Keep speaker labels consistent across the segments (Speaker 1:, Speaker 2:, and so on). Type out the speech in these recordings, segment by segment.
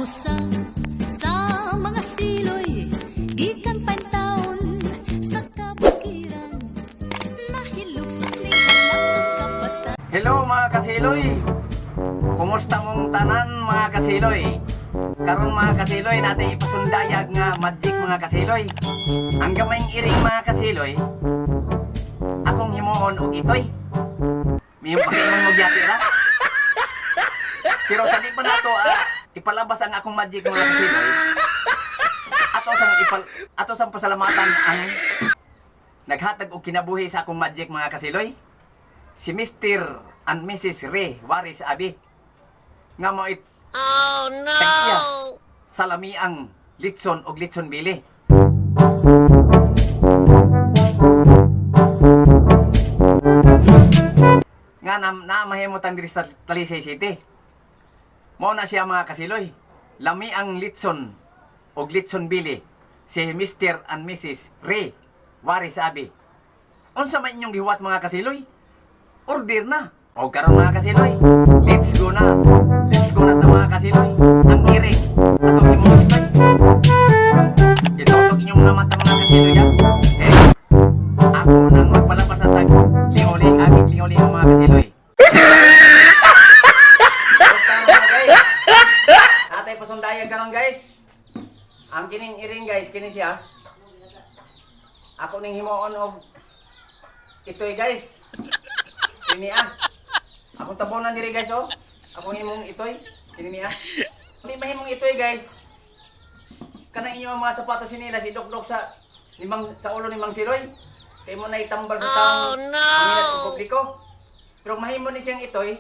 Speaker 1: sa mga siloy, gikan pantaon sa kabukiran, nahilog sa nilang kapatan.
Speaker 2: Hello mga kasiloy! Kumusta mong tanan mga kasiloy? Karon mga kasiloy, natin ipasundayag nga magic mga kasiloy. Ang gamayng iring mga kasiloy, akong himuon og itoy. Miyong pakiimong mo gyatira. Pero sa di pa nato ipalabas ang akong magic mga kasiloy. Ato sang pasalamatan ang naghatag og kinabuhi sa akong magic mga kasiloy. Si Mr. and Mrs. Ray Waris Abi. Nga mo
Speaker 1: Oh no!
Speaker 2: tagya sa lamiang litson og litson bili. Nga na mahimutang diri sa Talisay City. Mao na siya mga kasiloy. Lamiang litson og litson bili si Mr. and Mrs. Ray Waris Abi. Unsa man inyong gihuwat mga kasiloy? Order na. O karon mga kasiloy, let's go na. Let's go na ta mga kasiloy. Ang iring atong imong itoy. Itutok inyong mga mata mga kasiloy ha. Ako nang magpalabas sa tag lingoling agit lingoling mga kasiloy. Basta na guys. Atay pasundayan karon guys. Ang kining iring guys, kini siya. Ako ning himuon og itoy guys. Kini akong tabonan diri guys oh. Akong himong itoy. Kini Hindi mahimong itoy guys. Kanang inyo mga sapatos nila si Dokdok sa ulo ni Mang Siloy. Kay mo na itambal sa taong mangilat ng publiko. Pero mahimo ni siyang itoy.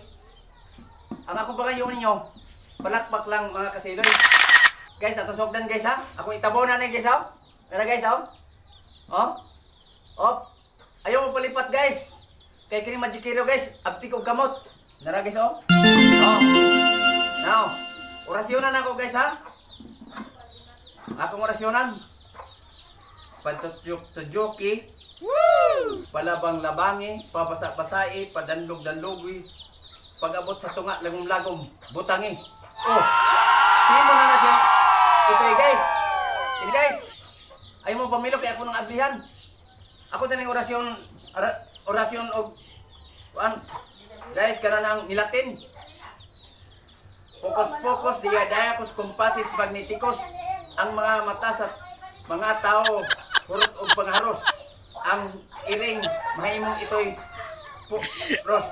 Speaker 2: Ang ako pagayon ninyo, palakpak lang mga kasiloy. Guys, atong sogdan guys ha. Ako itabonan na guys ha. Tara guys ha. Oh. Oh. Ayaw mo palipat guys. Kay kini magikiro guys, abti kog kamot. Nara guys oh. Oh. Now, orasyonan ako guys ha. Akong orasyonan. Pantutyok-tujoki. Woo! Palabang-labangi, pabasa-basai, padanlog-danlogi. Pag-abot sa tunga lagom-lagom, butangi. Oh. Himo na siya. Itoy guys. Ini guys. Ayaw mo pamilo kay ako nang ablihan. Ako taning orasyon og guys kana nang nilatin. Focus diadayakos compasis magneticos ang mga mata sa mga tao hurot og pangharos. Ang iring mahimong itoy ros.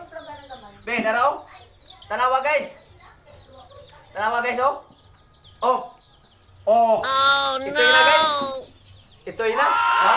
Speaker 2: Be naraw? Tanawa guys. Tanawa guys oh. Oh. Oh.
Speaker 1: Oh
Speaker 2: Itoy na guys.
Speaker 1: no!
Speaker 2: Itoy na. Ha?